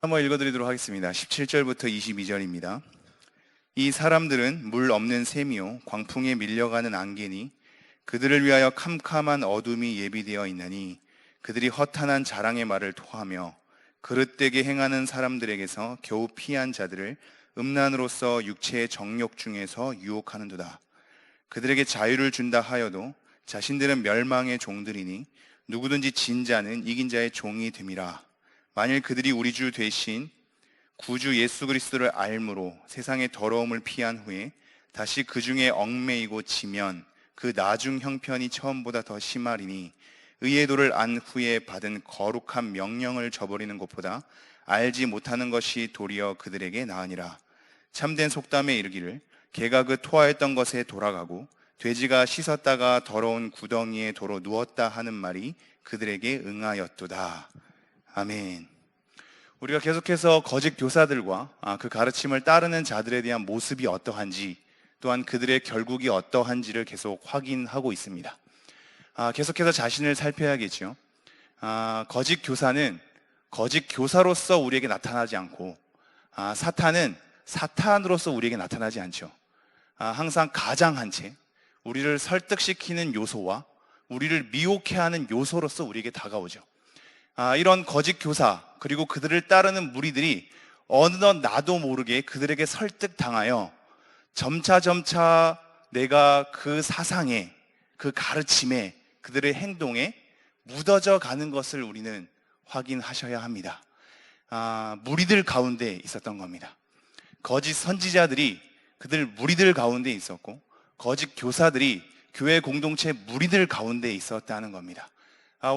한번 읽어드리도록 하겠습니다. 17절부터 22절입니다. 이 사람들은 물 없는 샘이요 광풍에 밀려가는 안개니 그들을 위하여 캄캄한 어둠이 예비되어 있나니 그들이 허탄한 자랑의 말을 토하며 그릇되게 행하는 사람들에게서 겨우 피한 자들을 음란으로서 육체의 정욕 중에서 유혹하는도다. 그들에게 자유를 준다 하여도 자신들은 멸망의 종들이니 누구든지 진 자는 이긴 자의 종이 됨이라. 만일 그들이 우리 주 되신 구주 예수 그리스도를 알므로 세상의 더러움을 피한 후에 다시 그 중에 얽매이고 지면 그 나중 형편이 처음보다 더 심하리니 의의 도를 안 후에 받은 거룩한 명령을 저버리는 것보다 알지 못하는 것이 도리어 그들에게 나으니라. 참된 속담에 이르기를 개가 그 토하였던 것에 돌아가고 돼지가 씻었다가 더러운 구덩이에 도로 누웠다 하는 말이 그들에게 응하였도다. 아멘. 우리가 계속해서 거짓 교사들과 그 가르침을 따르는 자들에 대한 모습이 어떠한지, 또한 그들의 결국이 어떠한지를 계속 확인하고 있습니다. 계속해서 자신을 살펴야겠죠. 거짓 교사는 거짓 교사로서 우리에게 나타나지 않고, 사탄은 사탄으로서 우리에게 나타나지 않죠. 항상 가장한 채 우리를 설득시키는 요소와 우리를 미혹해 하는 요소로서 우리에게 다가오죠. 이런 거짓 교사 그리고 그들을 따르는 무리들이 어느덧 나도 모르게 그들에게 설득당하여 점차 내가 그 사상에, 그 가르침에, 그들의 행동에 묻어져 가는 것을 우리는 확인하셔야 합니다. 무리들 가운데 있었던 겁니다. 거짓 선지자들이 그들 무리들 가운데 있었고 거짓 교사들이 교회 공동체 무리들 가운데 있었다는 겁니다.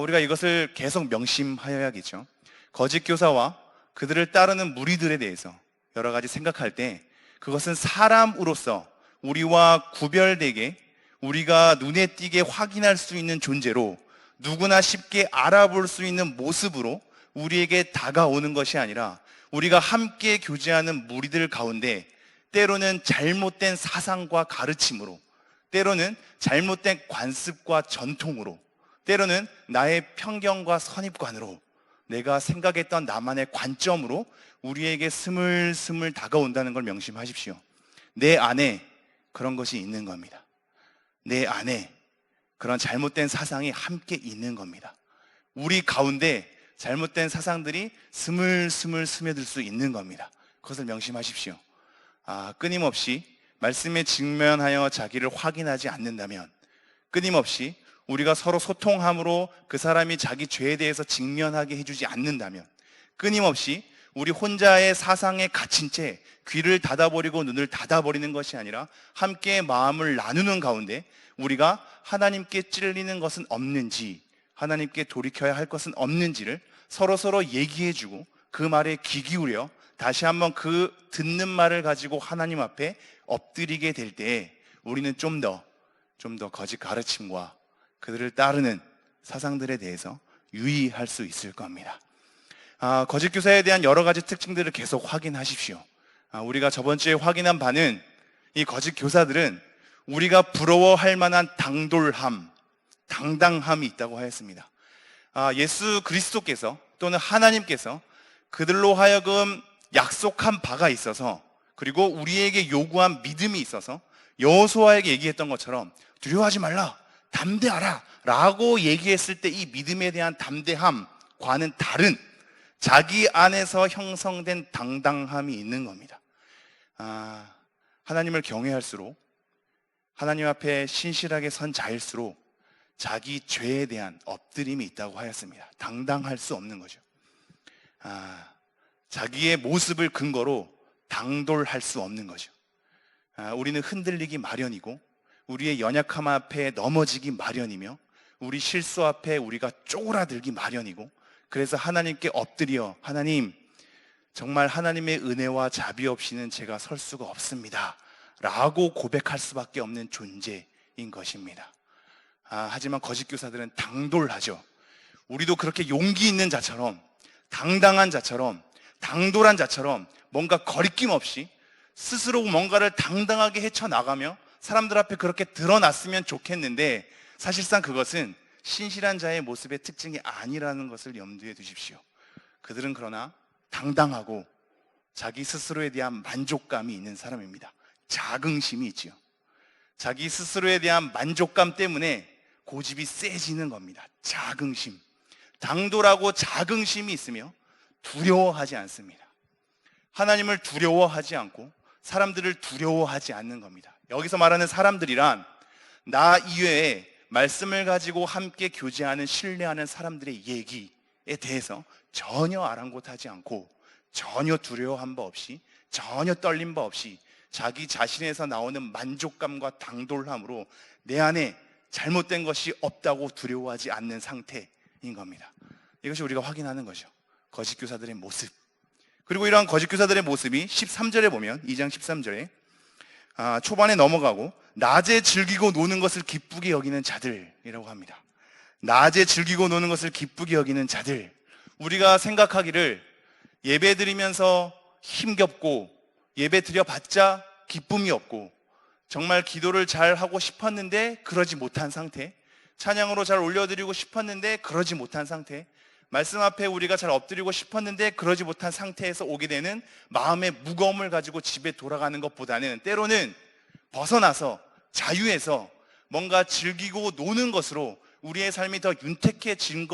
우리가 이것을 계속 명심하여야겠죠. 거짓 교사와 그들을 따르는 무리들에 대해서 여러 가지 생각할 때 그것은 사람으로서 우리와 구별되게 우리가 눈에 띄게 확인할 수 있는 존재로 누구나 쉽게 알아볼 수 있는 모습으로 우리에게 다가오는 것이 아니라 우리가 함께 교제하는 무리들 가운데 때로는 잘못된 사상과 가르침으로, 때로는 잘못된 관습과 전통으로, 때로는 나의 편견과 선입관으로, 내가 생각했던 나만의 관점으로 우리에게 스물스물 다가온다는 걸 명심하십시오. 내 안에 그런 것이 있는 겁니다. 내 안에 그런 잘못된 사상이 함께 있는 겁니다. 우리 가운데 잘못된 사상들이 스물스물 스며들 수 있는 겁니다. 그것을 명심하십시오. 끊임없이 말씀에 직면하여 자기를 확인하지 않는다면, 끊임없이 우리가 서로 소통함으로 그 사람이 자기 죄에 대해서 직면하게 해주지 않는다면, 끊임없이 우리 혼자의 사상에 갇힌 채 귀를 닫아버리고 눈을 닫아버리는 것이 아니라 함께 마음을 나누는 가운데 우리가 하나님께 찔리는 것은 없는지, 하나님께 돌이켜야 할 것은 없는지를 서로 얘기해주고 그 말에 귀 기울여 다시 한번 그 듣는 말을 가지고 하나님 앞에 엎드리게 될 때 우리는 좀 더 거짓 가르침과 그들을 따르는 사상들에 대해서 유의할 수 있을 겁니다. 거짓 교사에 대한 여러 가지 특징들을 계속 확인하십시오. 우리가 저번 주에 확인한 바는 이 거짓 교사들은 우리가 부러워할 만한 당돌함, 당당함이 있다고 하였습니다. 예수 그리스도께서 또는 하나님께서 그들로 하여금 약속한 바가 있어서, 그리고 우리에게 요구한 믿음이 있어서 여호수아에게 얘기했던 것처럼 두려워하지 말라, 담대하라 라고 얘기했을 때 이 믿음에 대한 담대함과는 다른 자기 안에서 형성된 당당함이 있는 겁니다. 하나님을 경외할수록, 하나님 앞에 신실하게 선 자일수록 자기 죄에 대한 엎드림이 있다고 하였습니다. 당당할 수 없는 거죠. 자기의 모습을 근거로 당돌할 수 없는 거죠. 우리는 흔들리기 마련이고 우리의 연약함 앞에 넘어지기 마련이며 우리 실수 앞에 우리가 쪼그라들기 마련이고, 그래서 하나님께 엎드려 하나님, 정말 하나님의 은혜와 자비 없이는 제가 설 수가 없습니다 라고 고백할 수밖에 없는 존재인 것입니다. 하지만 거짓 교사들은 당돌하죠. 우리도 그렇게 용기 있는 자처럼, 당당한 자처럼, 당돌한 자처럼 뭔가 거리낌 없이 스스로 뭔가를 당당하게 헤쳐나가며 사람들 앞에 그렇게 드러났으면 좋겠는데, 사실상 그것은 신실한 자의 모습의 특징이 아니라는 것을 염두에 두십시오. 그들은 그러나 당당하고 자기 스스로에 대한 만족감이 있는 사람입니다. 자긍심이 있지요. 자기 스스로에 대한 만족감 때문에 고집이 세지는 겁니다. 자긍심. 당돌하고 자긍심이 있으며 두려워하지 않습니다. 하나님을 두려워하지 않고 사람들을 두려워하지 않는 겁니다. 여기서 말하는 사람들이란 나 이외에 말씀을 가지고 함께 교제하는, 신뢰하는 사람들의 얘기에 대해서 전혀 아랑곳하지 않고 전혀 두려워한 바 없이, 전혀 떨린 바 없이 자기 자신에서 나오는 만족감과 당돌함으로 내 안에 잘못된 것이 없다고 두려워하지 않는 상태인 겁니다. 이것이 우리가 확인하는 거죠. 거짓 교사들의 모습. 그리고 이러한 거짓 교사들의 모습이 13절에 보면, 2장 13절에 초반에 넘어가고 낮에 즐기고 노는 것을 기쁘게 여기는 자들이라고 합니다. 낮에 즐기고 노는 것을 기쁘게 여기는 자들. 우리가 생각하기를 예배 드리면서 힘겹고 예배 드려봤자 기쁨이 없고 정말 기도를 잘 하고 싶었는데 그러지 못한 상태, 찬양으로 잘 올려드리고 싶었는데 그러지 못한 상태, 말씀 앞에 우리가 잘 엎드리고 싶었는데 그러지 못한 상태에서 오게 되는 마음의 무거움을 가지고 집에 돌아가는 것보다는 때로는 벗어나서 자유해서 뭔가 즐기고 노는 것으로 우리의 삶이 더 윤택해질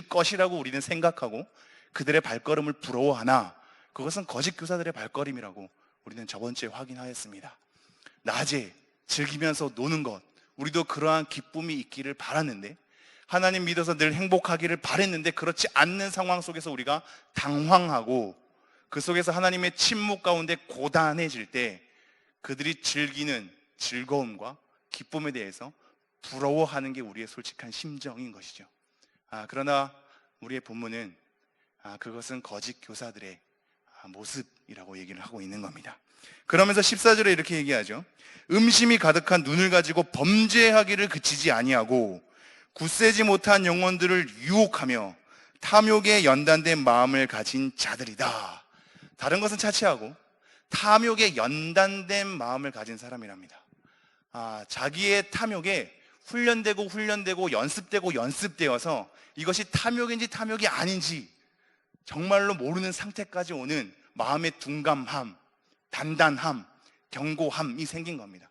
것이라고 우리는 생각하고 그들의 발걸음을 부러워하나 그것은 거짓 교사들의 발걸음이라고 우리는 저번 주에 확인하였습니다. 낮에 즐기면서 노는 것, 우리도 그러한 기쁨이 있기를 바랐는데, 하나님 믿어서 늘 행복하기를 바랬는데 그렇지 않는 상황 속에서 우리가 당황하고 그 속에서 하나님의 침묵 가운데 고단해질 때 그들이 즐기는 즐거움과 기쁨에 대해서 부러워하는 게 우리의 솔직한 심정인 것이죠. 그러나 우리의 본문은 그것은 거짓 교사들의 모습이라고 얘기를 하고 있는 겁니다. 그러면서 14절에 이렇게 얘기하죠. 음심이 가득한 눈을 가지고 범죄하기를 그치지 아니하고 굳세지 못한 영혼들을 유혹하며 탐욕에 연단된 마음을 가진 자들이다. 다른 것은 차치하고 탐욕에 연단된 마음을 가진 사람이랍니다. 자기의 탐욕에 훈련되고 연습되어서 이것이 탐욕인지 탐욕이 아닌지 정말로 모르는 상태까지 오는 마음의 둔감함, 단단함, 견고함이 생긴 겁니다.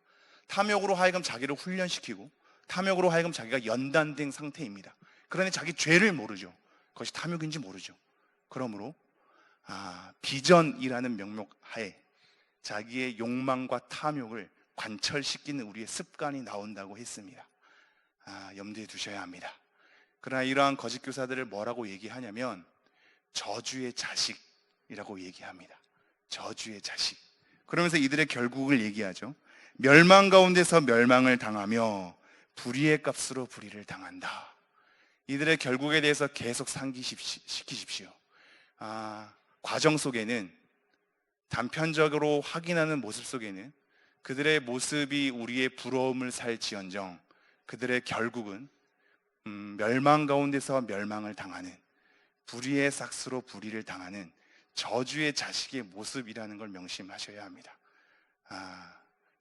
탐욕으로 하여금 자기를 훈련시키고 탐욕으로 하여금 자기가 연단된 상태입니다. 그러니 자기 죄를 모르죠. 그것이 탐욕인지 모르죠. 그러므로 비전이라는 명목 하에 자기의 욕망과 탐욕을 관철시키는 우리의 습관이 나온다고 했습니다. 염두에 두셔야 합니다. 그러나 이러한 거짓 교사들을 뭐라고 얘기하냐면 저주의 자식이라고 얘기합니다. 저주의 자식. 그러면서 이들의 결국을 얘기하죠. 멸망 가운데서 멸망을 당하며 불의의 값으로 불의를 당한다. 이들의 결국에 대해서 계속 상기시키십시오. 과정 속에는, 단편적으로 확인하는 모습 속에는 그들의 모습이 우리의 부러움을 살지언정 그들의 결국은 멸망 가운데서 멸망을 당하는, 불의의 삭스로 불의를 당하는 저주의 자식의 모습이라는 걸 명심하셔야 합니다.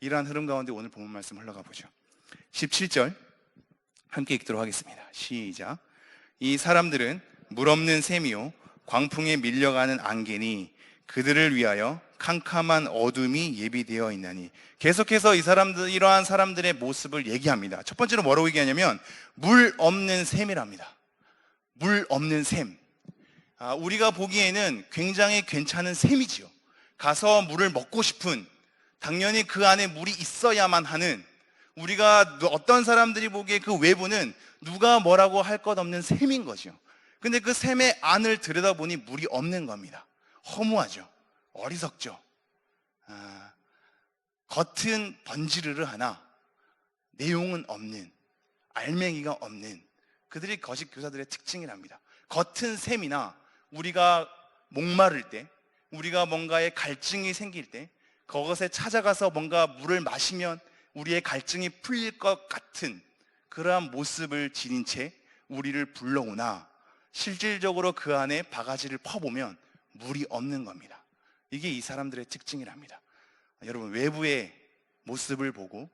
이러한 흐름 가운데 오늘 본문 말씀 흘러가 보죠. 17절 함께 읽도록 하겠습니다. 시작. 이 사람들은 물 없는 샘이요 광풍에 밀려가는 안개니 그들을 위하여 캄캄한 어둠이 예비되어 있나니. 계속해서 이러한 사람들의 모습을 얘기합니다. 첫 번째로 뭐라고 얘기하냐면 물 없는 샘이랍니다. 물 없는 샘. 우리가 보기에는 굉장히 괜찮은 샘이지요. 가서 물을 먹고 싶은, 당연히 그 안에 물이 있어야만 하는, 우리가 어떤 사람들이 보기에 그 외부는 누가 뭐라고 할 것 없는 샘인 거죠. 근데 그 샘의 안을 들여다보니 물이 없는 겁니다. 허무하죠. 어리석죠. 겉은 번지르르 하나 내용은 없는, 알맹이가 없는 그들이 거짓 교사들의 특징이랍니다. 겉은 샘이나 우리가 목마를 때, 우리가 뭔가에 갈증이 생길 때 그것에 찾아가서 뭔가 물을 마시면 우리의 갈증이 풀릴 것 같은 그러한 모습을 지닌 채 우리를 불러오나 실질적으로 그 안에 바가지를 퍼보면 물이 없는 겁니다. 이게 이 사람들의 특징이랍니다. 여러분, 외부의 모습을 보고,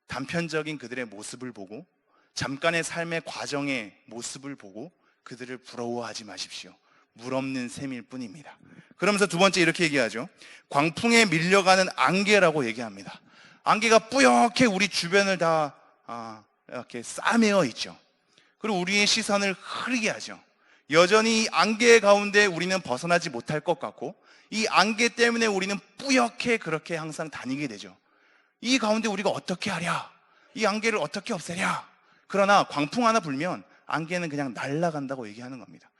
단편적인 그들의 모습을 보고, 잠깐의 삶의 과정의 모습을 보고 그들을 부러워하지 마십시오. 물 없는 셈일 뿐입니다. 그러면서 두 번째 이렇게 얘기하죠. 광풍에 밀려가는 안개라고 얘기합니다. 안개가 뿌옇게 우리 주변을 다 이렇게 싸매어 있죠. 그리고 우리의 시선을 흐리게 하죠. 여전히 이 안개 가운데 우리는 벗어나지 못할 것 같고, 이 안개 때문에 우리는 뿌옇게 그렇게 항상 다니게 되죠. 이 가운데 우리가 어떻게 하랴? 이 안개를 어떻게 없애랴? 그러나 광풍 하나 불면 안개는 그냥 날아간다고 얘기하는 겁니다.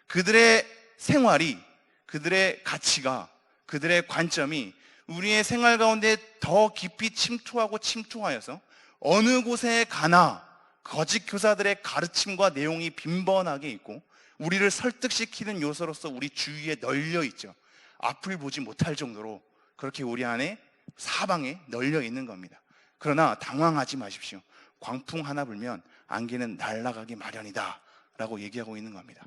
그들의 생활이, 그들의 가치가, 그들의 관점이 우리의 생활 가운데 더 깊이 침투하여서 어느 곳에 가나 거짓 교사들의 가르침과 내용이 빈번하게 있고, 우리를 설득시키는 요소로서 우리 주위에 널려 있죠. 앞을 보지 못할 정도로 그렇게 우리 안에 사방에 널려 있는 겁니다. 그러나 당황하지 마십시오. 광풍 하나 불면 안개는 날아가기 마련이다 라고 얘기하고 있는 겁니다.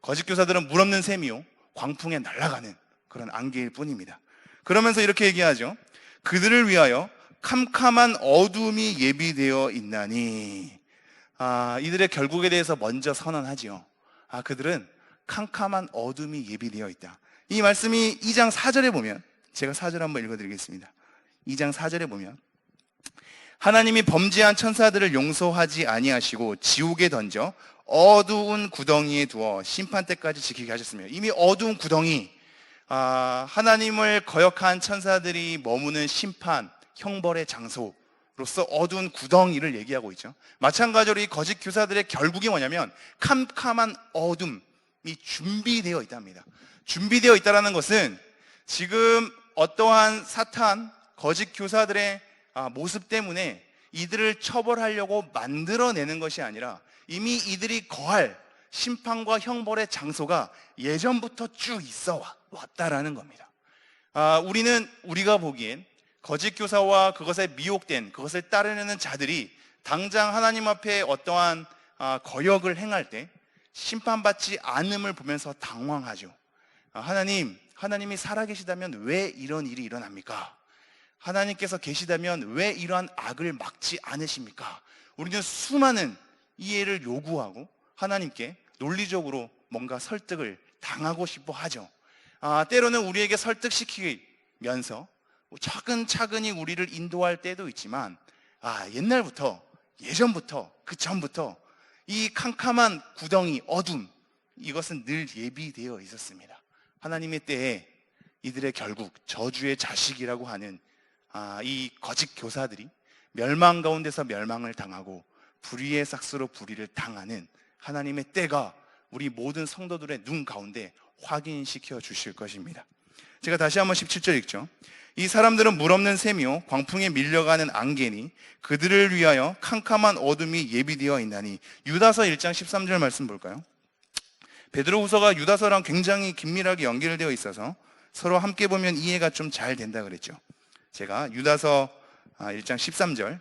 거짓 교사들은 물 없는 셈이요 광풍에 날아가는 그런 안개일 뿐입니다. 그러면서 이렇게 얘기하죠. 그들을 위하여 캄캄한 어둠이 예비되어 있나니. 이들의 결국에 대해서 먼저 선언하지요. 그들은 캄캄한 어둠이 예비되어 있다. 이 말씀이 2장 4절에 보면, 제가 4절 한번 읽어드리겠습니다. 2장 4절에 보면, 하나님이 범죄한 천사들을 용서하지 아니하시고 지옥에 던져 어두운 구덩이에 두어 심판 때까지 지키게 하셨으며. 이미 어두운 구덩이, 하나님을 거역한 천사들이 머무는 심판, 형벌의 장소로서 어두운 구덩이를 얘기하고 있죠. 마찬가지로 이 거짓 교사들의 결국이 뭐냐면 캄캄한 어둠이 준비되어 있답니다. 준비되어 있다는 것은 지금 어떠한 사탄, 거짓 교사들의 모습 때문에 이들을 처벌하려고 만들어내는 것이 아니라 이미 이들이 거할 심판과 형벌의 장소가 예전부터 쭉 있어 왔다라는 겁니다. 우리가 보기엔 거짓 교사와 그것에 미혹된, 그것을 따르는 자들이 당장 하나님 앞에 어떠한 거역을 행할 때 심판받지 않음을 보면서 당황하죠. 하나님이 살아계시다면 왜 이런 일이 일어납니까? 하나님께서 계시다면 왜 이러한 악을 막지 않으십니까? 우리는 수많은 이해를 요구하고 하나님께 논리적으로 뭔가 설득을 당하고 싶어 하죠. 때로는 우리에게 설득시키면서 차근차근히 우리를 인도할 때도 있지만, 예전부터, 그 전부터 이 캄캄한 구덩이, 어둠, 이것은 늘 예비되어 있었습니다. 하나님의 때에 이들의 결국 저주의 자식이라고 하는 이 거짓 교사들이 멸망 가운데서 멸망을 당하고 불의의 삭스로 불의를 당하는 하나님의 때가 우리 모든 성도들의 눈 가운데 확인시켜 주실 것입니다. 제가 다시 한번 17절 읽죠. 이 사람들은 물 없는 셈이요 광풍에 밀려가는 안개니 그들을 위하여 캄캄한 어둠이 예비되어 있나니. 유다서 1장 13절 말씀 볼까요? 베드로후서가 유다서랑 굉장히 긴밀하게 연결되어 있어서 서로 함께 보면 이해가 좀 잘 된다 그랬죠. 제가 유다서 1장 13절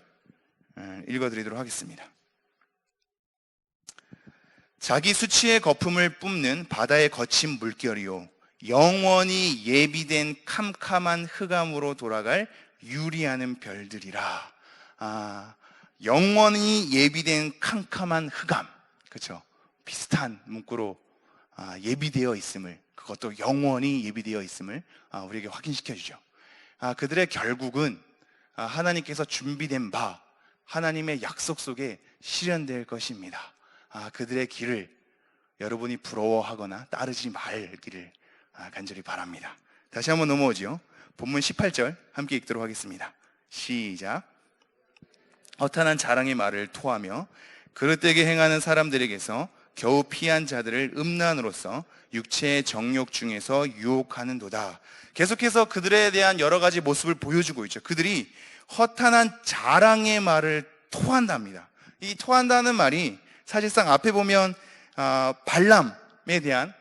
읽어드리도록 하겠습니다. 자기 수치의 거품을 뿜는 바다의 거친 물결이요 영원히 예비된 캄캄한 흑암으로 돌아갈 유리하는 별들이라. 영원히 예비된 캄캄한 흑암, 그렇죠? 비슷한 문구로 예비되어 있음을, 그것도 영원히 예비되어 있음을 우리에게 확인시켜 주죠. 그들의 결국은 하나님께서 준비된 바 하나님의 약속 속에 실현될 것입니다. 그들의 길을 여러분이 부러워하거나 따르지 말기를 간절히 바랍니다. 다시 한번 넘어오죠. 본문 18절 함께 읽도록 하겠습니다. 시작. 허탄한 자랑의 말을 토하며 그릇되게 행하는 사람들에게서 겨우 피한 자들을 음란으로서 육체의 정욕 중에서 유혹하는도다. 계속해서 그들에 대한 여러 가지 모습을 보여주고 있죠. 그들이 허탄한 자랑의 말을 토한답니다. 이 토한다는 말이 사실상 앞에 보면 발람에 대한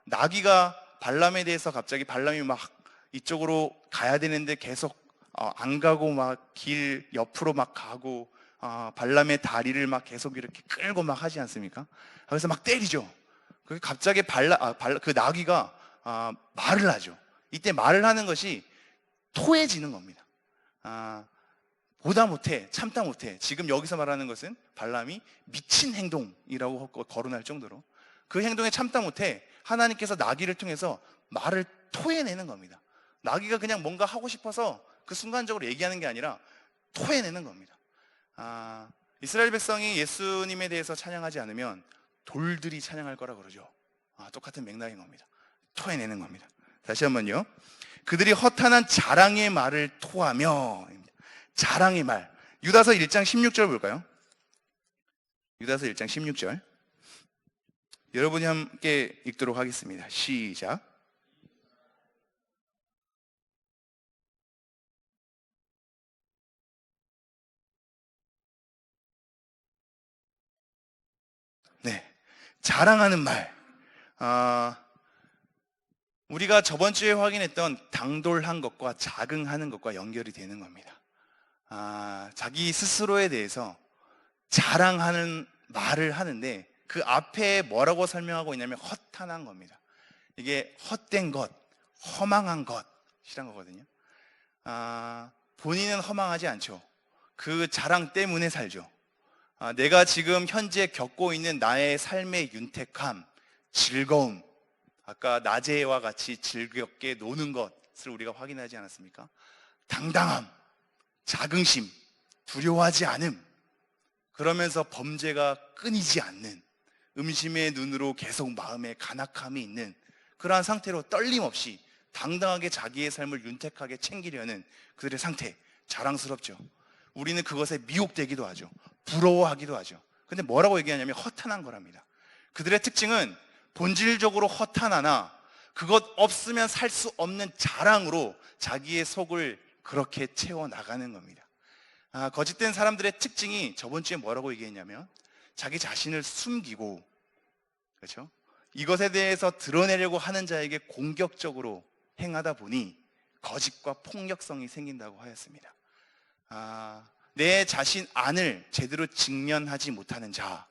나귀가 발람에 대해서 갑자기 발람이 막 이쪽으로 가야 되는데 계속 안 가고 막 길 옆으로 막 가고 발람의 다리를 막 계속 이렇게 끌고 막 하지 않습니까? 그래서 막 때리죠. 갑자기 그 나귀가 말을 하죠. 이때 말을 하는 것이 토해지는 겁니다. 보다 못해, 참다 못해. 지금 여기서 말하는 것은 발람이 미친 행동이라고 거론할 정도로 그 행동에 참다 못해 하나님께서 나귀를 통해서 말을 토해내는 겁니다. 나귀가 그냥 뭔가 하고 싶어서 그 순간적으로 얘기하는 게 아니라 토해내는 겁니다. 이스라엘 백성이 예수님에 대해서 찬양하지 않으면 돌들이 찬양할 거라 그러죠. 똑같은 맥락인 겁니다. 토해내는 겁니다. 다시 한번요. 그들이 허탄한 자랑의 말을 토하며. 자랑의 말. 유다서 1장 16절 볼까요? 유다서 1장 16절. 여러분이 함께 읽도록 하겠습니다. 시작. 네, 자랑하는 말. 우리가 저번 주에 확인했던 당돌한 것과 자긍하는 것과 연결이 되는 겁니다. 자기 스스로에 대해서 자랑하는 말을 하는데 그 앞에 뭐라고 설명하고 있냐면 허탄한 겁니다. 이게 헛된 것, 허망한 것이란 거거든요. 본인은 허망하지 않죠. 그 자랑 때문에 살죠. 내가 지금 현재 겪고 있는 나의 삶의 윤택함, 즐거움, 아까 낮에와 같이 즐겁게 노는 것을 우리가 확인하지 않았습니까? 당당함, 자긍심, 두려워하지 않음, 그러면서 범죄가 끊이지 않는, 음심의 눈으로 계속 마음에 간악함이 있는 그러한 상태로 떨림 없이 당당하게 자기의 삶을 윤택하게 챙기려는 그들의 상태, 자랑스럽죠. 우리는 그것에 미혹되기도 하죠. 부러워하기도 하죠. 근데 뭐라고 얘기하냐면 허탄한 거랍니다. 그들의 특징은 본질적으로 허탄하나 그것 없으면 살 수 없는 자랑으로 자기의 속을 그렇게 채워나가는 겁니다. 거짓된 사람들의 특징이 저번 주에 뭐라고 얘기했냐면 자기 자신을 숨기고, 그렇죠? 이것에 대해서 드러내려고 하는 자에게 공격적으로 행하다 보니 거짓과 폭력성이 생긴다고 하였습니다. 내 자신 안을 제대로 직면하지 못하는 자,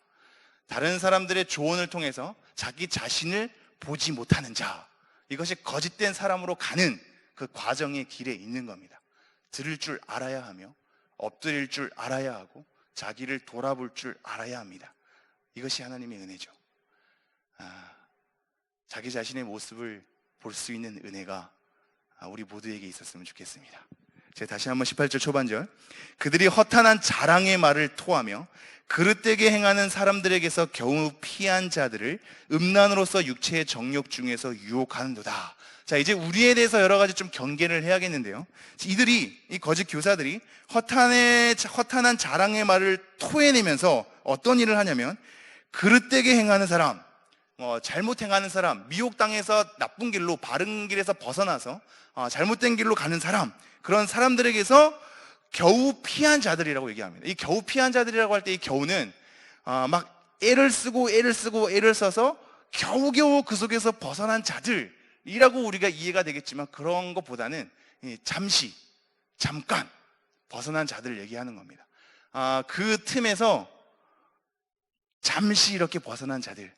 다른 사람들의 조언을 통해서 자기 자신을 보지 못하는 자, 이것이 거짓된 사람으로 가는 그 과정의 길에 있는 겁니다. 들을 줄 알아야 하며 엎드릴 줄 알아야 하고 자기를 돌아볼 줄 알아야 합니다. 이것이 하나님의 은혜죠. 자기 자신의 모습을 볼 수 있는 은혜가 우리 모두에게 있었으면 좋겠습니다. 제가 다시 한번 18절 초반절. 그들이 허탄한 자랑의 말을 토하며 그릇되게 행하는 사람들에게서 겨우 피한 자들을 음란으로서 육체의 정욕 중에서 유혹하는도다. 자, 이제 우리에 대해서 여러 가지 좀 경계를 해야겠는데요. 이 거짓 교사들이 허탄한 자랑의 말을 토해내면서 어떤 일을 하냐면 그릇되게 행하는 사람, 잘못 행하는 사람, 미혹당해서 나쁜 길로, 바른 길에서 벗어나서 잘못된 길로 가는 사람, 그런 사람들에게서 겨우 피한 자들이라고 얘기합니다. 이 겨우 피한 자들이라고 할 때 이 겨우는 막 애를 써서 겨우겨우 그 속에서 벗어난 자들이라고 우리가 이해가 되겠지만 그런 것보다는 잠깐 벗어난 자들을 얘기하는 겁니다. 그 틈에서 잠시 이렇게 벗어난 자들,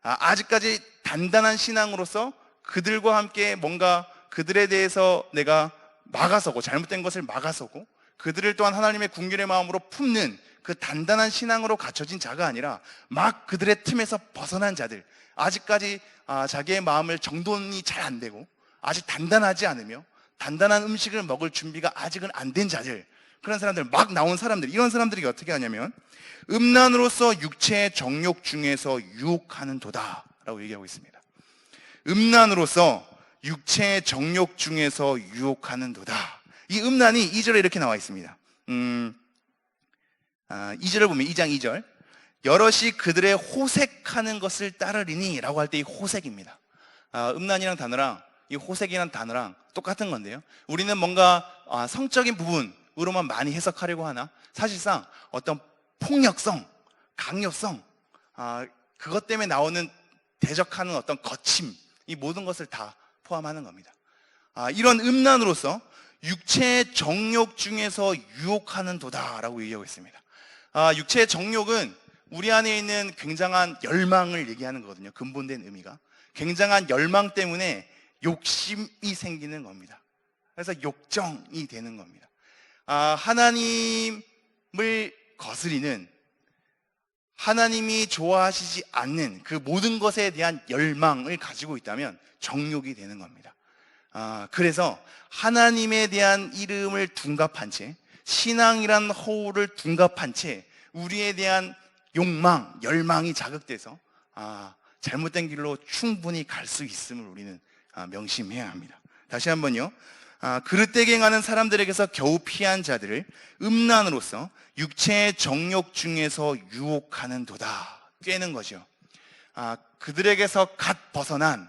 아직까지 단단한 신앙으로서 그들과 함께 뭔가 그들에 대해서 내가 막아서고 잘못된 것을 막아서고 그들을 또한 하나님의 긍휼의 마음으로 품는 그 단단한 신앙으로 갖춰진 자가 아니라 막 그들의 틈에서 벗어난 자들, 아직까지 자기의 마음을 정돈이 잘 안 되고 아직 단단하지 않으며 단단한 음식을 먹을 준비가 아직은 안 된 자들, 그런 사람들, 막 나온 사람들, 이런 사람들이 어떻게 하냐면 음란으로서 육체의 정욕 중에서 유혹하는 도다 라고 얘기하고 있습니다. 음란으로서 육체의 정욕 중에서 유혹하는 도다. 이 음란이 2절에 이렇게 나와 있습니다. 2절을 보면 2장 2절, 여럿이 그들의 호색하는 것을 따르리니 라고 할 때 이 호색입니다. 음란이란 단어랑 이 호색이란 단어랑 똑같은 건데요, 우리는 뭔가 성적인 부분으로만 많이 해석하려고 하나 사실상 어떤 폭력성, 강요성, 그것 때문에 나오는 대적하는 어떤 거침, 이 모든 것을 다 포함하는 겁니다. 이런 음란으로서 육체의 정욕 중에서 유혹하는 도다라고 얘기하고 있습니다. 육체의 정욕은 우리 안에 있는 굉장한 열망을 얘기하는 거거든요. 근본된 의미가 굉장한 열망 때문에 욕심이 생기는 겁니다. 그래서 욕정이 되는 겁니다. 하나님을 거스리는, 하나님이 좋아하시지 않는 그 모든 것에 대한 열망을 가지고 있다면 정욕이 되는 겁니다. 그래서 하나님에 대한 이름을 둔갑한 채, 신앙이란 허울을 둔갑한 채 우리에 대한 욕망, 열망이 자극돼서 잘못된 길로 충분히 갈 수 있음을 우리는 명심해야 합니다. 다시 한번요. 그릇되게 행하는 사람들에게서 겨우 피한 자들을 음란으로서 육체의 정욕 중에서 유혹하는 도다. 꿰는 거죠. 그들에게서 갓 벗어난,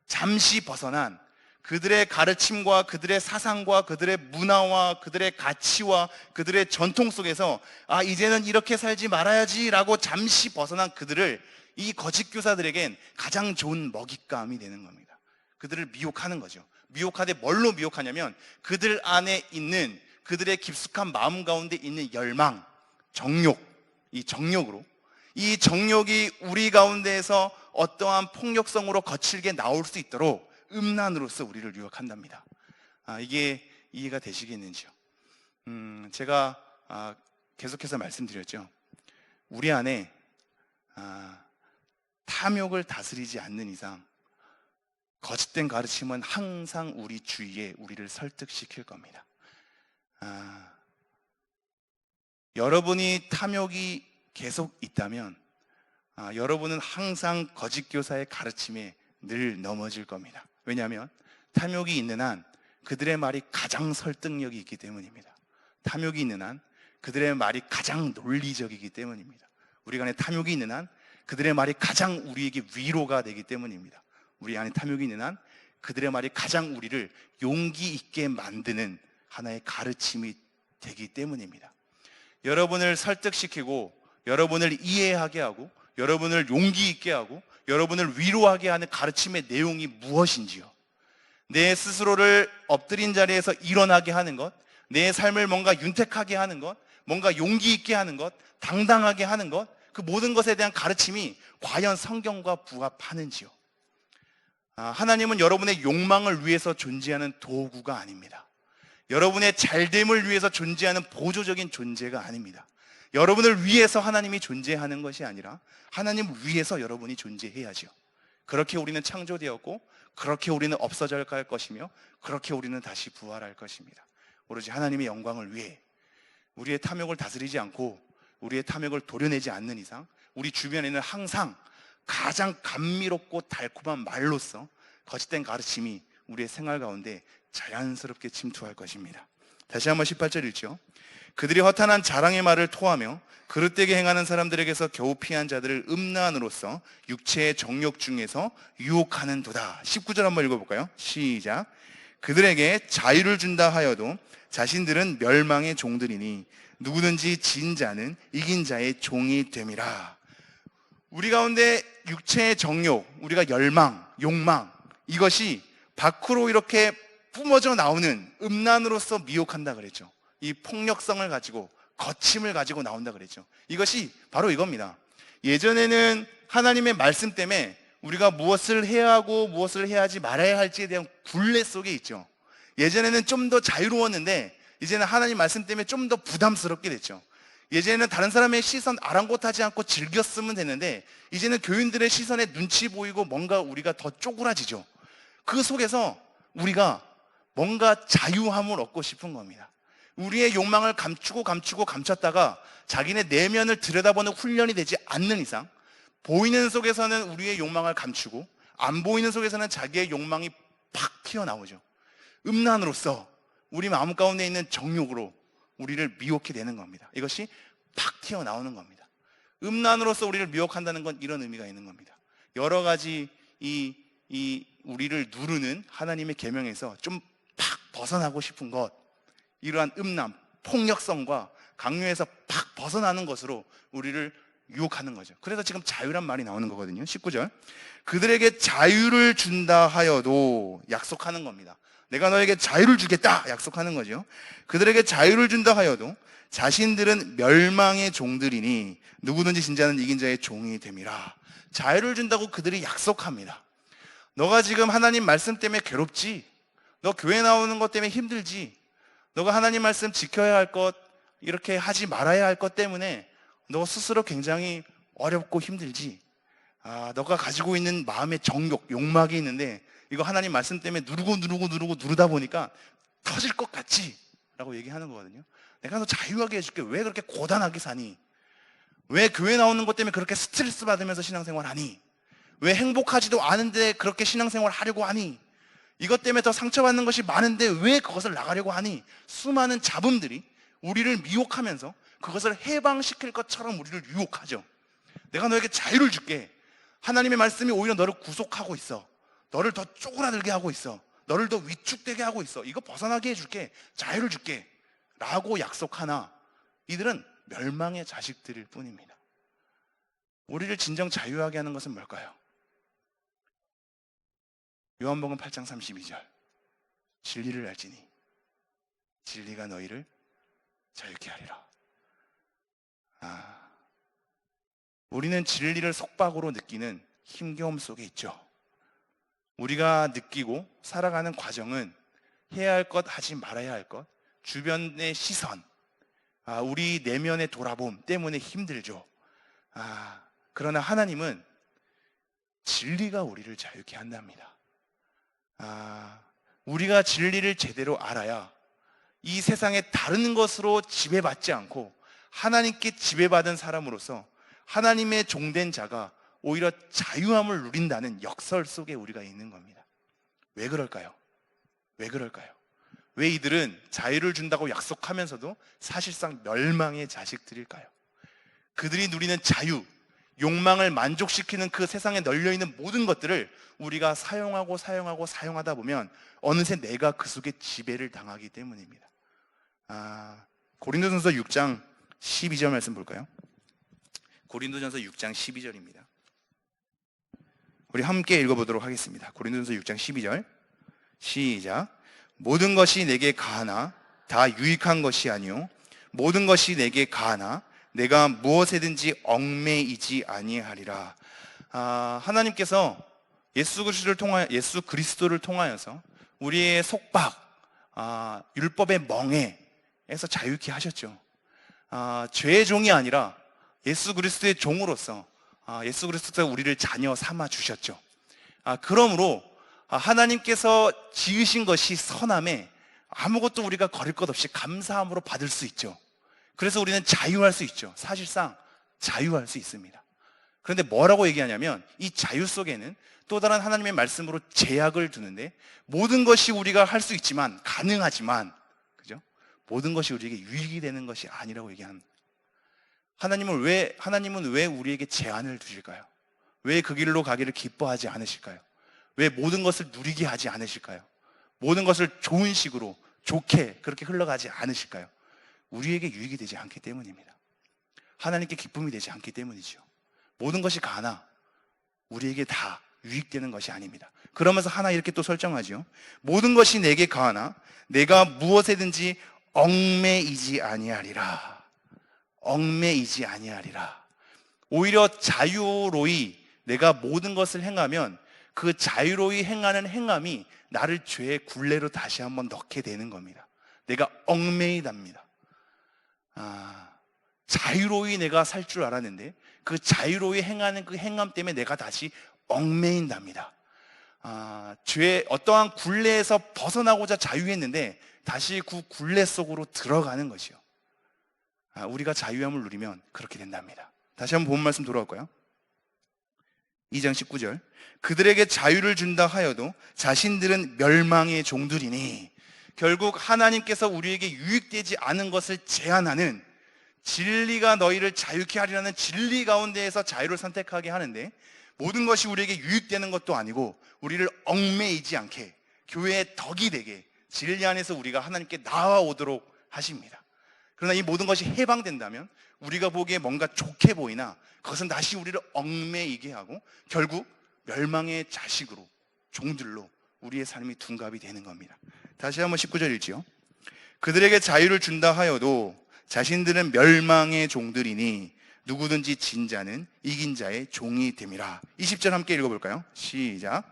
잠시 벗어난 그들의 가르침과 그들의 사상과 그들의 문화와 그들의 가치와 그들의 전통 속에서 이제는 이렇게 살지 말아야지 라고 잠시 벗어난 그들을 이 거짓 교사들에겐 가장 좋은 먹잇감이 되는 겁니다. 그들을 미혹하는 거죠. 미혹하되 뭘로 미혹하냐면 그들 안에 있는 그들의 깊숙한 마음 가운데 있는 열망, 정욕, 이 정욕으로, 이 정욕이 우리 가운데에서 어떠한 폭력성으로 거칠게 나올 수 있도록 음란으로서 우리를 유혹한답니다. 이게 이해가 되시겠는지요? 제가 계속해서 말씀드렸죠. 우리 안에 탐욕을 다스리지 않는 이상 거짓된 가르침은 항상 우리 주위에 우리를 설득시킬 겁니다. 여러분이 탐욕이 계속 있다면 여러분은 항상 거짓 교사의 가르침에 늘 넘어질 겁니다. 왜냐하면 탐욕이 있는 한 그들의 말이 가장 설득력이 있기 때문입니다. 탐욕이 있는 한 그들의 말이 가장 논리적이기 때문입니다. 우리 안에 탐욕이 있는 한 그들의 말이 가장 우리에게 위로가 되기 때문입니다. 우리 안에 탐욕이 있는 한 그들의 말이 가장 우리를 용기 있게 만드는 하나의 가르침이 되기 때문입니다. 여러분을 설득시키고 여러분을 이해하게 하고 여러분을 용기 있게 하고 여러분을 위로하게 하는 가르침의 내용이 무엇인지요? 내 스스로를 엎드린 자리에서 일어나게 하는 것, 내 삶을 뭔가 윤택하게 하는 것, 뭔가 용기 있게 하는 것, 당당하게 하는 것, 그 모든 것에 대한 가르침이 과연 성경과 부합하는지요? 하나님은 여러분의 욕망을 위해서 존재하는 도구가 아닙니다. 여러분의 잘됨을 위해서 존재하는 보조적인 존재가 아닙니다. 여러분을 위해서 하나님이 존재하는 것이 아니라 하나님을 위해서 여러분이 존재해야죠. 그렇게 우리는 창조되었고 그렇게 우리는 없어져 갈 것이며 그렇게 우리는 다시 부활할 것입니다. 오로지 하나님의 영광을 위해 우리의 탐욕을 다스리지 않고 우리의 탐욕을 도려내지 않는 이상 우리 주변에는 항상 가장 감미롭고 달콤한 말로써 거짓된 가르침이 우리의 생활 가운데 자연스럽게 침투할 것입니다. 다시 한번 18절 읽죠. 그들이 허탄한 자랑의 말을 토하며 그릇되게 행하는 사람들에게서 겨우 피한 자들을 음란으로서 육체의 정욕 중에서 유혹하는 도다. 19절 한번 읽어볼까요? 시작. 그들에게 자유를 준다 하여도 자신들은 멸망의 종들이니 누구든지 진 자는 이긴 자의 종이 됨이라. 우리 가운데 육체의 정욕, 우리가 열망, 욕망, 이것이 밖으로 이렇게 뿜어져 나오는 음란으로서 미혹한다 그랬죠. 이 폭력성을 가지고 거침을 가지고 나온다 그랬죠. 이것이 바로 이겁니다. 예전에는 하나님의 말씀 때문에 우리가 무엇을 해야 하고 무엇을 해야 하지 말아야 할지에 대한 굴레 속에 있죠. 예전에는 좀 더 자유로웠는데 이제는 하나님 말씀 때문에 좀 더 부담스럽게 됐죠. 예전에는 다른 사람의 시선 아랑곳하지 않고 즐겼으면 됐는데 이제는 교인들의 시선에 눈치 보이고 뭔가 우리가 더 쪼그라지죠. 그 속에서 우리가 뭔가 자유함을 얻고 싶은 겁니다. 우리의 욕망을 감추고 감췄다가 자기네 내면을 들여다보는 훈련이 되지 않는 이상 보이는 속에서는 우리의 욕망을 감추고 안 보이는 속에서는 자기의 욕망이 팍 튀어나오죠. 음란으로서 우리 마음 가운데 있는 정욕으로 우리를 미혹게 되는 겁니다. 이것이 팍 튀어나오는 겁니다. 음란으로서 우리를 미혹한다는 건 이런 의미가 있는 겁니다. 여러 가지 우리를 누르는 하나님의 계명에서 좀 팍 벗어나고 싶은 것, 이러한 음란, 폭력성과 강요에서 팍 벗어나는 것으로 우리를 유혹하는 거죠. 그래서 지금 자유란 말이 나오는 거거든요. 19절. 그들에게 자유를 준다 하여도 약속하는 겁니다. 내가 너에게 자유를 주겠다 약속하는 거죠. 그들에게 자유를 준다 하여도 자신들은 멸망의 종들이니 누구든지 진자는 이긴 자의 종이 됨이라. 자유를 준다고 그들이 약속합니다. 너가 지금 하나님 말씀 때문에 괴롭지? 너 교회 나오는 것 때문에 힘들지? 너가 하나님 말씀 지켜야 할 것, 이렇게 하지 말아야 할 것 때문에 너 스스로 굉장히 어렵고 힘들지. 너가 가지고 있는 마음의 정욕, 욕망이 있는데 이거 하나님 말씀 때문에 누르다 보니까 터질 것 같지? 라고 얘기하는 거거든요. 내가 너 자유하게 해줄게. 왜 그렇게 고단하게 사니? 왜 교회 나오는 것 때문에 그렇게 스트레스 받으면서 신앙생활 하니? 왜 행복하지도 않은데 그렇게 신앙생활 하려고 하니? 이것 때문에 더 상처받는 것이 많은데 왜 그것을 나가려고 하니? 수많은 잡음들이 우리를 미혹하면서 그것을 해방시킬 것처럼 우리를 유혹하죠. 내가 너에게 자유를 줄게. 하나님의 말씀이 오히려 너를 구속하고 있어. 너를 더 쪼그라들게 하고 있어. 너를 더 위축되게 하고 있어. 이거 벗어나게 해줄게. 자유를 줄게. 라고 약속하나 이들은 멸망의 자식들일 뿐입니다. 우리를 진정 자유하게 하는 것은 뭘까요? 요한복음 8장 32절. 진리를 알지니 진리가 너희를 자유케 하리라. 우리는 진리를 속박으로 느끼는 힘겨움 속에 있죠. 우리가 느끼고 살아가는 과정은 해야 할 것, 하지 말아야 할 것, 주변의 시선, 우리 내면의 돌아봄 때문에 힘들죠. 그러나 하나님은 진리가 우리를 자유케 한답니다. 우리가 진리를 제대로 알아야 이 세상의 다른 것으로 지배받지 않고 하나님께 지배받은 사람으로서 하나님의 종된 자가 오히려 자유함을 누린다는 역설 속에 우리가 있는 겁니다. 왜 그럴까요? 왜 그럴까요? 왜 이들은 자유를 준다고 약속하면서도 사실상 멸망의 자식들일까요? 그들이 누리는 자유, 욕망을 만족시키는 그 세상에 널려있는 모든 것들을 우리가 사용하다 보면 어느새 내가 그 속에 지배를 당하기 때문입니다. 고린도전서 6장 12절 말씀 볼까요? 고린도전서 6장 12절입니다. 우리 함께 읽어보도록 하겠습니다. 고린도전서 6장 12절 시작. 모든 것이 내게 가하나 다 유익한 것이 아니요 모든 것이 내게 가하나 내가 무엇에든지 얽매이지 아니하리라. 하나님께서 예수 그리스도를 통하여서 우리의 속박, 율법의 멍에에서 자유케 하셨죠. 죄의 종이 아니라 예수 그리스도의 종으로서 예수 그리스도가 우리를 자녀 삼아 주셨죠. 그러므로 하나님께서 지으신 것이 선함에 아무것도 우리가 거릴 것 없이 감사함으로 받을 수 있죠. 그래서 우리는 자유할 수 있죠. 사실상 자유할 수 있습니다. 그런데 뭐라고 얘기하냐면 이 자유 속에는 또 다른 하나님의 말씀으로 제약을 두는데 모든 것이 우리가 할 수 있지만 가능하지만 그죠? 모든 것이 우리에게 유익이 되는 것이 아니라고 얘기합니다. 하나님은 왜 우리에게 제한을 두실까요? 왜 그 길로 가기를 기뻐하지 않으실까요? 왜 모든 것을 누리게 하지 않으실까요? 모든 것을 좋은 식으로 좋게 그렇게 흘러가지 않으실까요? 우리에게 유익이 되지 않기 때문입니다. 하나님께 기쁨이 되지 않기 때문이죠. 모든 것이 가나 우리에게 다 유익되는 것이 아닙니다. 그러면서 하나 이렇게 또 설정하죠. 모든 것이 내게 가나 내가 무엇에든지 얽매이지 아니하리라. 얽매이지 아니하리라. 오히려 자유로이 내가 모든 것을 행하면 그 자유로이 행하는 행함이 나를 죄의 굴레로 다시 한번 넣게 되는 겁니다. 내가 얽매이답니다. 자유로이 내가 살 줄 알았는데 그 자유로이 행하는 그 행함 때문에 내가 다시 얽매인답니다. 죄의 어떠한 굴레에서 벗어나고자 자유했는데 다시 그 굴레 속으로 들어가는 것이요. 우리가 자유함을 누리면 그렇게 된답니다. 다시 한번 본 말씀 돌아올까요? 2장 19절 그들에게 자유를 준다 하여도 자신들은 멸망의 종들이니. 결국 하나님께서 우리에게 유익되지 않은 것을 제한하는 진리가 너희를 자유케 하리라는 진리 가운데에서 자유를 선택하게 하는데 모든 것이 우리에게 유익되는 것도 아니고 우리를 얽매이지 않게 교회의 덕이 되게 진리 안에서 우리가 하나님께 나아오도록 하십니다. 그러나 이 모든 것이 해방된다면 우리가 보기에 뭔가 좋게 보이나 그것은 다시 우리를 얽매이게 하고 결국 멸망의 자식으로 종들로 우리의 삶이 둔갑이 되는 겁니다. 다시 한번 19절 읽지요. 그들에게 자유를 준다 하여도 자신들은 멸망의 종들이니 누구든지 진 자는 이긴 자의 종이 됨이라. 20절 함께 읽어볼까요? 시작.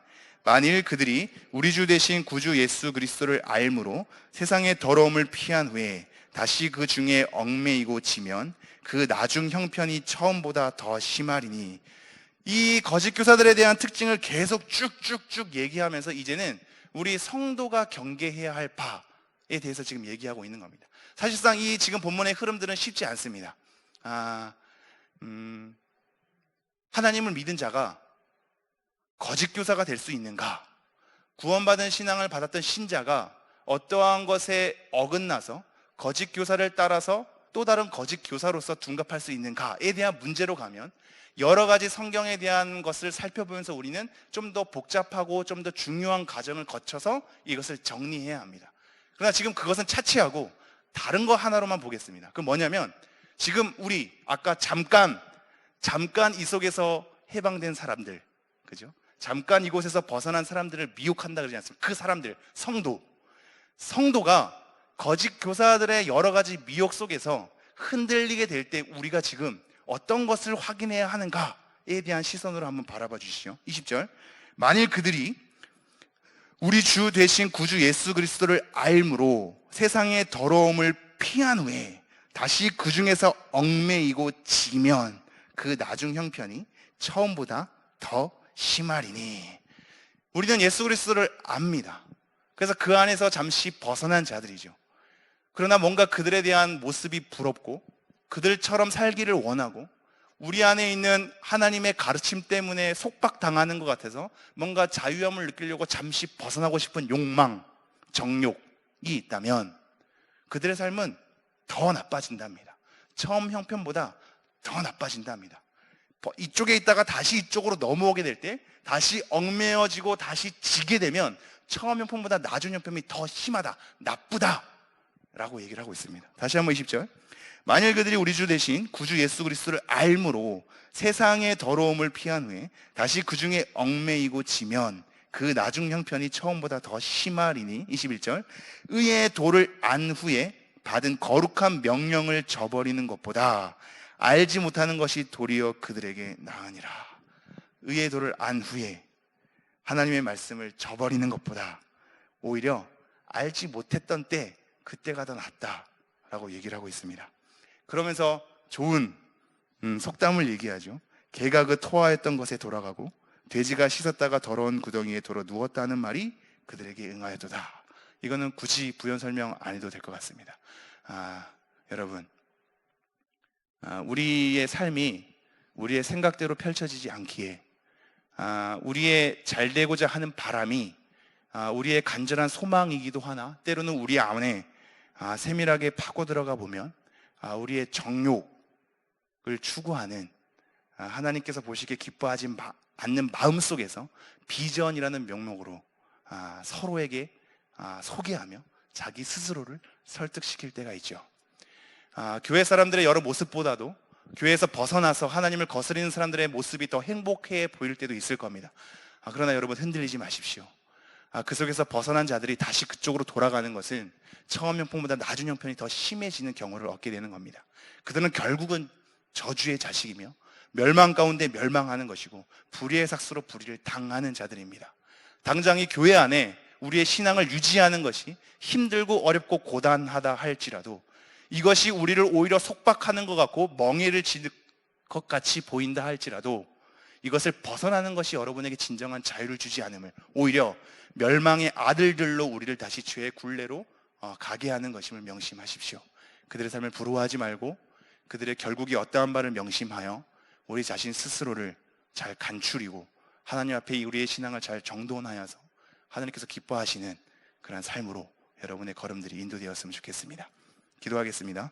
만일 그들이 우리 주 되신 구주 예수 그리스도를 알므로 세상의 더러움을 피한 후에 다시 그 중에 얽매이고 지면 그 나중 형편이 처음보다 더 심하리니. 이 거짓 교사들에 대한 특징을 계속 쭉쭉쭉 얘기하면서 이제는 우리 성도가 경계해야 할 바에 대해서 지금 얘기하고 있는 겁니다. 사실상 이 지금 본문의 흐름들은 쉽지 않습니다. 하나님을 믿은 자가 거짓 교사가 될 수 있는가? 구원받은 신앙을 받았던 신자가 어떠한 것에 어긋나서 거짓 교사를 따라서 또 다른 거짓 교사로서 둔갑할 수 있는가에 대한 문제로 가면 여러 가지 성경에 대한 것을 살펴보면서 우리는 좀 더 복잡하고 좀 더 중요한 과정을 거쳐서 이것을 정리해야 합니다. 그러나 지금 그것은 차치하고 다른 거 하나로만 보겠습니다. 그건 뭐냐면 지금 우리 아까 잠깐 이 속에서 해방된 사람들, 그죠? 잠깐 이곳에서 벗어난 사람들을 미혹한다 그러지 않습니까? 그 사람들, 성도가 거짓 교사들의 여러 가지 미혹 속에서 흔들리게 될 때 우리가 지금 어떤 것을 확인해야 하는가에 대한 시선으로 한번 바라봐 주시죠. 20절. 만일 그들이 우리 주 되신 구주 예수 그리스도를 알므로 세상의 더러움을 피한 후에 다시 그 중에서 얽매이고 지면 그 나중 형편이 처음보다 더 심하리니. 우리는 예수 그리스도를 압니다. 그래서 그 안에서 잠시 벗어난 자들이죠. 그러나 뭔가 그들에 대한 모습이 부럽고 그들처럼 살기를 원하고 우리 안에 있는 하나님의 가르침 때문에 속박당하는 것 같아서 뭔가 자유함을 느끼려고 잠시 벗어나고 싶은 욕망, 정욕이 있다면 그들의 삶은 더 나빠진답니다. 처음 형편보다 더 나빠진답니다. 이쪽에 있다가 다시 이쪽으로 넘어오게 될 때 다시 얽매여지고 다시 지게 되면 처음 형편보다 나중 형편이 더 심하다, 나쁘다 라고 얘기를 하고 있습니다. 다시 한번 20절. 만일 그들이 우리 주 대신 구주 예수 그리스도를 알므로 세상의 더러움을 피한 후에 다시 그 중에 얽매이고 지면 그 나중 형편이 처음보다 더 심하리니. 21절. 의의 도를 안 후에 받은 거룩한 명령을 저버리는 것보다 알지 못하는 것이 도리어 그들에게 나으니라. 의의 도를 안 후에 하나님의 말씀을 저버리는 것보다 오히려 알지 못했던 때 그때가 더 낫다라고 얘기를 하고 있습니다. 그러면서 좋은 속담을 얘기하죠. 개가 그 토하였던 것에 돌아가고 돼지가 씻었다가 더러운 구덩이에 돌아 누웠다는 말이 그들에게 응하였도다. 이거는 굳이 부연 설명 안 해도 될 것 같습니다. 여러분, 우리의 삶이 우리의 생각대로 펼쳐지지 않기에 우리의 잘 되고자 하는 바람이 우리의 간절한 소망이기도 하나 때로는 우리 안에 세밀하게 파고 들어가 보면 우리의 정욕을 추구하는 하나님께서 보시기에 기뻐하지 않는 마음 속에서 비전이라는 명목으로 서로에게 소개하며 자기 스스로를 설득시킬 때가 있죠. 교회 사람들의 여러 모습보다도 교회에서 벗어나서 하나님을 거스리는 사람들의 모습이 더 행복해 보일 때도 있을 겁니다. 그러나 여러분 흔들리지 마십시오. 그 속에서 벗어난 자들이 다시 그쪽으로 돌아가는 것은 처음 형편보다 나중 형편이 더 심해지는 경우를 얻게 되는 겁니다. 그들은 결국은 저주의 자식이며 멸망 가운데 멸망하는 것이고 불의의 삭수로 불의를 당하는 자들입니다. 당장 이 교회 안에 우리의 신앙을 유지하는 것이 힘들고 어렵고 고단하다 할지라도 이것이 우리를 오히려 속박하는 것 같고 멍해를 지는 것 같이 보인다 할지라도 이것을 벗어나는 것이 여러분에게 진정한 자유를 주지 않음을, 오히려 멸망의 아들들로 우리를 다시 죄의 굴레로 가게 하는 것임을 명심하십시오. 그들의 삶을 부러워하지 말고 그들의 결국이 어떠한 바를 명심하여 우리 자신 스스로를 잘 간추리고 하나님 앞에 우리의 신앙을 잘 정돈하여서 하나님께서 기뻐하시는 그런 삶으로 여러분의 걸음들이 인도되었으면 좋겠습니다. 기도하겠습니다.